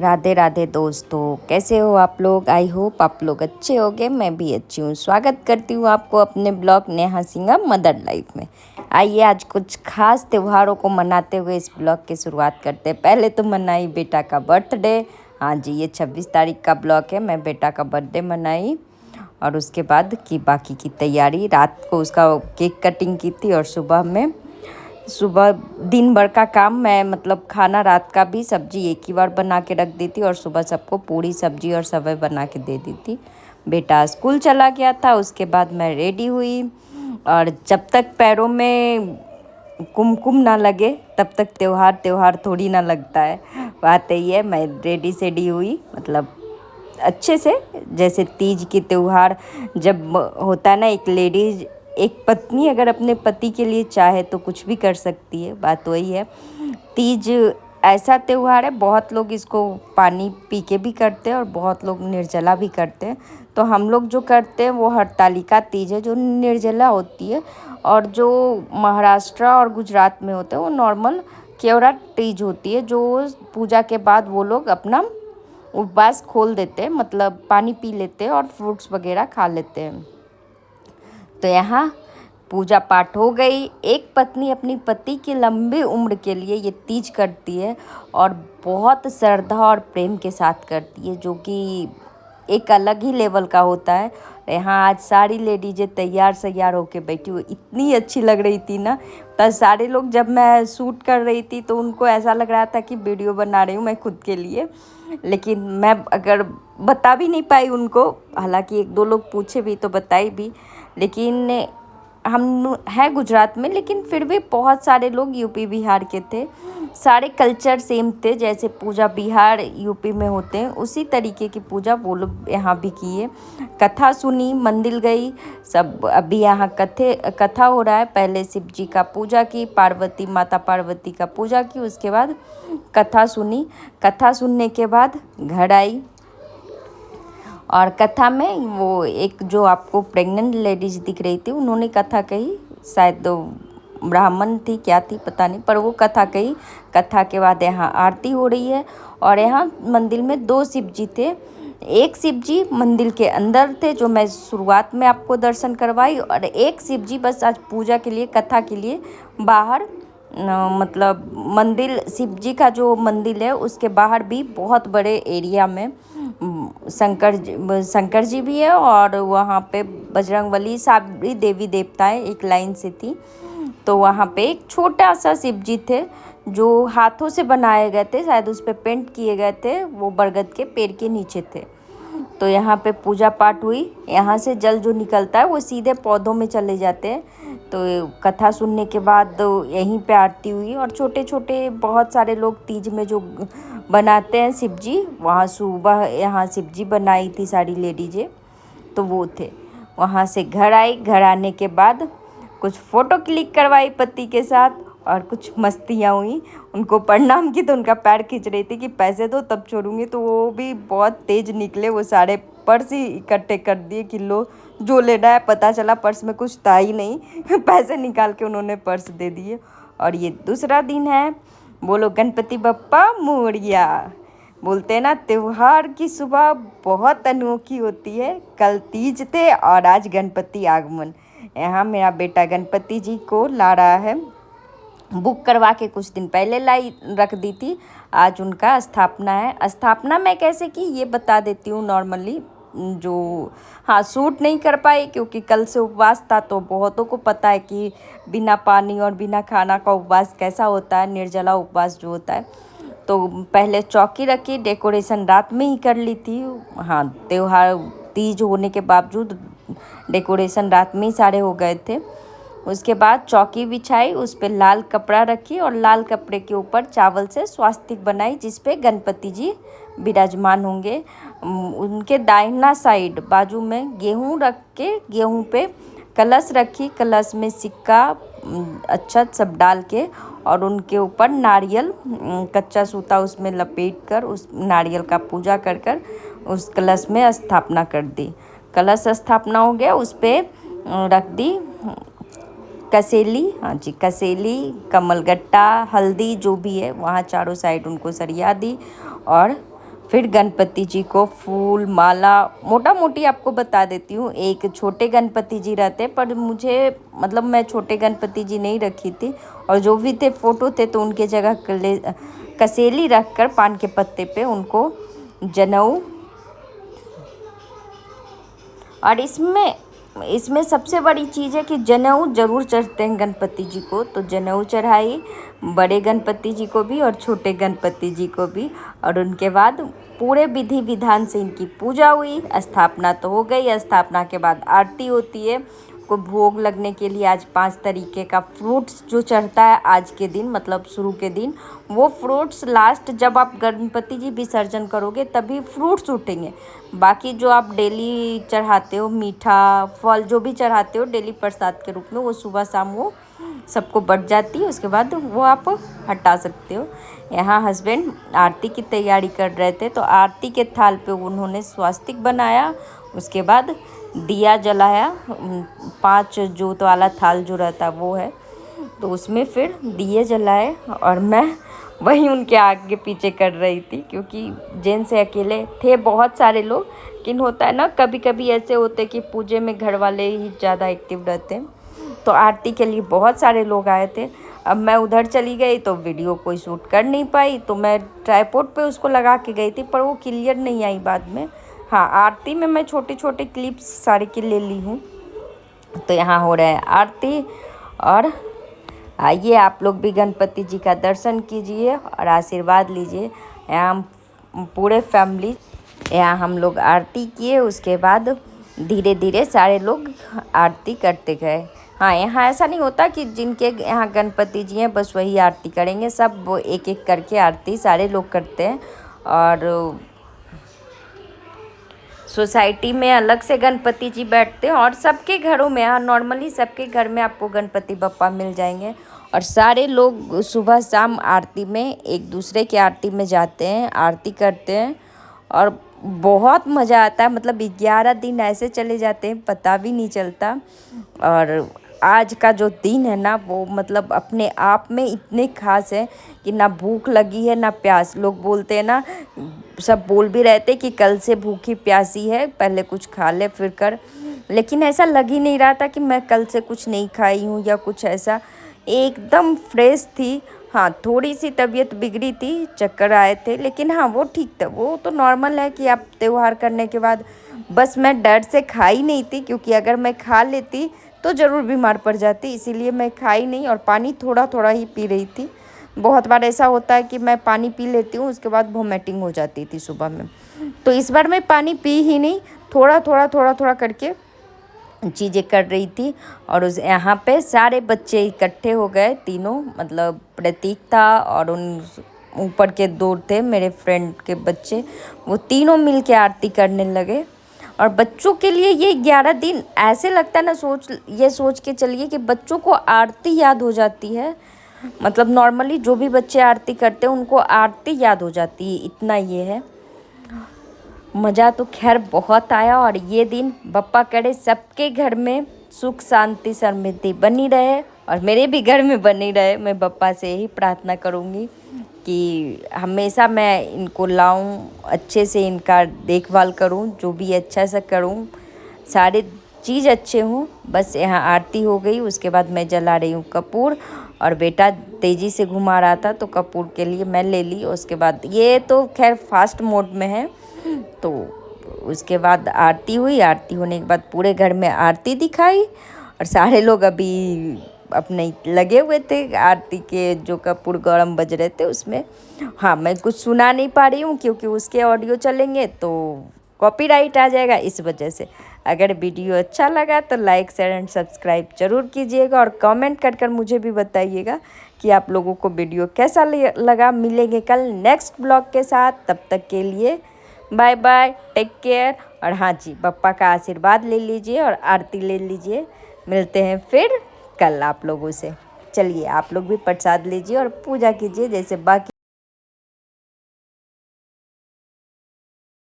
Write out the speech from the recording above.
राधे राधे दोस्तों, कैसे हो आप लोग। आई होप आप लोग अच्छे होंगे। मैं भी अच्छी हूँ। स्वागत करती हूँ आपको अपने blog Neha Singh mother life में। आइए आज कुछ खास त्योहारों को मनाते हुए इस ब्लॉग की शुरुआत करते हैं। पहले तो मनाई बेटा का बर्थडे। हाँ जी, ये 26 तारीख का ब्लॉग है। मैं बेटा का बर्थडे मनाई और उसके बाद की बाकी की तैयारी। रात को उसका केक कटिंग की थी और सुबह दिन भर का काम मैं मतलब खाना रात का भी सब्जी एक ही बार बना के रख दी थी और सुबह सबको पूरी सब्जी और सेवई बना के दे दी थी। बेटा स्कूल चला गया था, उसके बाद मैं रेडी हुई और जब तक पैरों में कुमकुम ना लगे तब तक त्योहार थोड़ी ना लगता है। बात यही है, मैं रेडी सेडी हुई मतलब अच्छे से। जैसे तीज की त्योहार जब होता है ना, एक लेडीज एक पत्नी अगर अपने पति के लिए चाहे तो कुछ भी कर सकती है। बात वही है। तीज ऐसा त्योहार है, बहुत लोग इसको पानी पी के भी करते हैं और बहुत लोग निर्जला भी करते हैं। तो हम लोग जो करते हैं वो हरतालिका तीज है जो निर्जला होती है, और जो महाराष्ट्र और गुजरात में होते हैं वो नॉर्मल केवड़ा तीज होती है, जो पूजा के बाद वो लोग अपना उपवास खोल देते हैं, मतलब पानी पी लेते हैं और फ्रूट्स वगैरह खा लेते हैं। तो यहाँ पूजा पाठ हो गई। एक पत्नी अपनी पति की लंबी उम्र के लिए ये तीज करती है और बहुत श्रद्धा और प्रेम के साथ करती है, जो कि एक अलग ही लेवल का होता है। यहाँ आज सारी लेडीजें तैयार होके बैठी हुई, इतनी अच्छी लग रही थी ना। तो सारे लोग, जब मैं शूट कर रही थी तो उनको ऐसा लग रहा था कि वीडियो बना रही हूँ मैं खुद के लिए, लेकिन मैं अगर बता भी नहीं पाई उनको। हालांकि एक दो लोग पूछे भी तो बताई भी, लेकिन हम हैं गुजरात में, लेकिन फिर भी बहुत सारे लोग यूपी बिहार के थे। सारे कल्चर सेम थे, जैसे पूजा बिहार यूपी में होते हैं उसी तरीके की पूजा वो लोग यहाँ भी किए। कथा सुनी, मंदिर गई सब। अभी यहाँ कथा हो रहा है। पहले शिव जी का पूजा की, माता पार्वती का पूजा की, उसके बाद कथा सुनी। कथा सुनने के बाद घर आई और कथा में वो एक जो आपको प्रेग्नेंट लेडीज दिख रही थी, उन्होंने कथा कही। शायद ब्राह्मण थी क्या थी पता नहीं, पर वो कथा कही। कथा के बाद यहाँ आरती हो रही है और यहाँ मंदिर में 2 शिव जी थे। एक शिव जी मंदिर के अंदर थे जो मैं शुरुआत में आपको दर्शन करवाई, और एक शिव जी बस आज पूजा के लिए कथा के लिए बाहर मतलब मंदिर, शिव जी का जो मंदिर है उसके बाहर भी बहुत बड़े एरिया में शंकर जी भी है और वहाँ पे बजरंगबली, सारी देवी देवताएं एक लाइन से थी। तो वहाँ पे एक छोटा सा शिव जी थे जो हाथों से बनाए गए थे, शायद उस पे पेंट किए गए थे, वो बरगद के पेड़ के नीचे थे। तो यहाँ पे पूजा पाठ हुई। यहाँ से जल जो निकलता है वो सीधे पौधों में चले जाते हैं। तो कथा सुनने के बाद यहीं पे आरती हुई और छोटे छोटे बहुत सारे लोग तीज में जो बनाते हैं शिव जी, वहाँ सुबह यहाँ शिव जी बनाई थी सारी लेडीजें, तो वो थे। वहाँ से घर आई। घर आने के बाद कुछ फ़ोटो क्लिक करवाई पति के साथ और कुछ मस्तियाँ हुई। उनको प्रणाम की तो उनका पैर खींच रही थी कि पैसे दो तब छोड़ूंगी, तो वो भी बहुत तेज़ निकले। वो सारे पर्स ही इकट्ठे कर दिए कि लो जो लेना है। पता चला पर्स में कुछ था ही नहीं पैसे निकाल के उन्होंने पर्स दे दिए। और ये दूसरा दिन है। बोलो गणपति बप्पा मोरिया। बोलते हैं ना, त्योहार की सुबह बहुत अनोखी होती है। कल तीज थे और आज गणपति आगमन। यहाँ मेरा बेटा गणपति जी को ला रहा है। बुक करवा के कुछ दिन पहले लाई रख दी थी। आज उनका स्थापना है। स्थापना मैं कैसे की ये बता देती हूँ नॉर्मली। जो हाँ, शूट नहीं कर पाई क्योंकि कल से उपवास था, तो बहुतों को पता है कि बिना पानी और बिना खाना का उपवास कैसा होता है, निर्जला उपवास जो होता है। तो पहले चौकी रखी, डेकोरेशन रात में ही कर ली थी। हाँ, त्योहार तीज होने के बावजूद डेकोरेशन रात में ही सारे हो गए थे। उसके बाद चौकी बिछाई, उस पर लाल कपड़ा रखी और लाल कपड़े के ऊपर चावल से स्वास्तिक बनाई जिस पे गणपति जी विराजमान होंगे। उनके दाहिना साइड बाजू में गेहूं रख के, गेहूं पे कलश रखी, कलश में सिक्का अक्षत सब डाल के और उनके ऊपर नारियल कच्चा सूता उसमें लपेट कर उस नारियल का पूजा कर कर उस कलश में स्थापना कर दी। कलश स्थापना हो गया, उस पर रख दी कसेली। हाँ जी, कसेली, कमलगट्टा, हल्दी जो भी है वहाँ चारों साइड उनको सरिया दी और फिर गणपति जी को फूल माला मोटा मोटी आपको बता देती हूँ। एक छोटे गणपति जी रहते, पर मुझे मतलब मैं छोटे गणपति जी नहीं रखी थी, और जो भी थे फोटो थे तो उनके जगह कसेली रख कर पान के पत्ते पे उनको जनेऊ। और इसमें सबसे बड़ी चीज़ है कि जनेऊ ज़रूर चढ़ते हैं गणपति जी को। तो जनेऊ चढ़ाई बड़े गणपति जी को भी और छोटे गणपति जी को भी। और उनके बाद पूरे विधि विधान से इनकी पूजा हुई। स्थापना तो हो गई, स्थापना के बाद आरती होती है। को भोग लगने के लिए आज 5 तरीके का फ्रूट्स जो चढ़ता है आज के दिन, मतलब शुरू के दिन, वो फ्रूट्स लास्ट जब आप गणपति जी विसर्जन करोगे तभी फ्रूट्स उठेंगे। बाकी जो आप डेली चढ़ाते हो मीठा फल जो भी चढ़ाते हो डेली प्रसाद के रूप में, वो सुबह शाम वो सबको बट जाती है। उसके बाद वो आप हटा सकते हो। यहाँ हस्बैंड आरती की तैयारी कर रहे थे, तो आरती के थाल पे उन्होंने स्वास्तिक बनाया। उसके बाद दिया जलाया। 5 जोत वाला थाल जो रहता वो है, तो उसमें फिर दिए जलाए। और मैं वहीं उनके आगे पीछे कर रही थी, क्योंकि जेंट्स से अकेले थे बहुत सारे लोग। लेकिन होता है ना, कभी कभी ऐसे होते कि पूजे में घर वाले ही ज़्यादा एक्टिव रहते हैं। तो आरती के लिए बहुत सारे लोग आए थे। अब मैं उधर चली गई तो वीडियो कोई शूट कर नहीं पाई, तो मैं ट्राइपॉड पे उसको लगा के गई थी, पर वो क्लियर नहीं आई बाद में। हाँ, आरती में मैं छोटे छोटे क्लिप्स सारे के ले ली हूँ। तो यहाँ हो रहा है आरती। और आइए आप लोग भी गणपति जी का दर्शन कीजिए और आशीर्वाद लीजिए। यहाँ पूरे फैमिली, यहाँ हम लोग आरती किए। उसके बाद धीरे धीरे सारे लोग आरती करते गए। हाँ, यहाँ ऐसा नहीं होता कि जिनके यहाँ गणपति जी हैं बस वही आरती करेंगे, सब वो एक एक करके आरती सारे लोग करते हैं। और सोसाइटी में अलग से गणपति जी बैठते हैं, और सबके घरों में, यहाँ नॉर्मली सबके घर में आपको गणपति बप्पा मिल जाएंगे। और सारे लोग सुबह शाम आरती में एक दूसरे की आरती में जाते हैं, आरती करते हैं, और बहुत मज़ा आता है। मतलब 11 दिन ऐसे चले जाते हैं पता भी नहीं चलता। और आज का जो दिन है ना, वो मतलब अपने आप में इतने खास है कि ना भूख लगी है ना प्यास। लोग बोलते हैं ना, सब बोल भी रहते कि कल से भूखी प्यासी है, पहले कुछ खा ले फिर कर। लेकिन ऐसा लग ही नहीं रहा था कि मैं कल से कुछ नहीं खाई हूँ या कुछ ऐसा। एकदम फ्रेश थी। हाँ, थोड़ी सी तबीयत बिगड़ी थी, चक्कर आए थे, लेकिन हाँ वो ठीक था। वो तो नॉर्मल है कि आप त्यौहार करने के बाद। बस मैं डर से खाई नहीं थी, क्योंकि अगर मैं खा लेती तो ज़रूर बीमार पड़ जाती, इसीलिए मैं खाई नहीं। और पानी थोड़ा थोड़ा ही पी रही थी। बहुत बार ऐसा होता है कि मैं पानी पी लेती हूँ, उसके बाद वोमिटिंग हो जाती थी सुबह में। तो इस बार मैं पानी पी ही नहीं, थोड़ा थोड़ा करके चीज़ें कर रही थी। और उस यहाँ पे सारे बच्चे इकट्ठे हो गए, तीनों, मतलब प्रतीक था और उन ऊपर के 2 थे मेरे फ्रेंड के बच्चे, वो तीनों मिल के आरती करने लगे। और बच्चों के लिए ये 11 दिन ऐसे लगता है ना, सोच के चलिए कि बच्चों को आरती याद हो जाती है। मतलब नॉर्मली जो भी बच्चे आरती करते हैं उनको आरती याद हो जाती है, इतना ये है। मज़ा तो खैर बहुत आया। और ये दिन बप्पा करे सबके घर में सुख शांति समृद्धि बनी रहे, और मेरे भी घर में बनी रहे। मैं बप्पा से यही प्रार्थना करूँगी कि हमेशा मैं इनको लाऊं, अच्छे से इनका देखभाल करूं, जो भी अच्छा सा करूं, सारे चीज़ अच्छे हों। बस यहाँ आरती हो गई, उसके बाद मैं जला रही हूँ कपूर। और बेटा तेज़ी से घुमा रहा था तो कपूर के लिए मैं ले ली। उसके बाद ये तो खैर फास्ट मोड में है। तो उसके बाद आरती हुई। आरती होने के बाद पूरे घर में आरती दिखाई, और सारे लोग अभी अपने लगे हुए थे आरती के, जो कपूर गरम बज रहे थे उसमें। हाँ, मैं कुछ सुना नहीं पा रही हूँ क्योंकि उसके ऑडियो चलेंगे तो कॉपीराइट आ जाएगा, इस वजह से। अगर वीडियो अच्छा लगा तो लाइक शेयर एंड सब्सक्राइब जरूर कीजिएगा, और कमेंट कर मुझे भी बताइएगा कि आप लोगों को वीडियो कैसा लगा। मिलेंगे कल नेक्स्ट ब्लॉग के साथ, तब तक के लिए बाय बाय, टेक केयर। और हाँ जी, बप्पा का आशीर्वाद ले लीजिए और आरती ले लीजिए। मिलते हैं फिर कल आप लोगों से। चलिए आप लोग भी प्रसाद लीजिए और पूजा कीजिए जैसे बाकी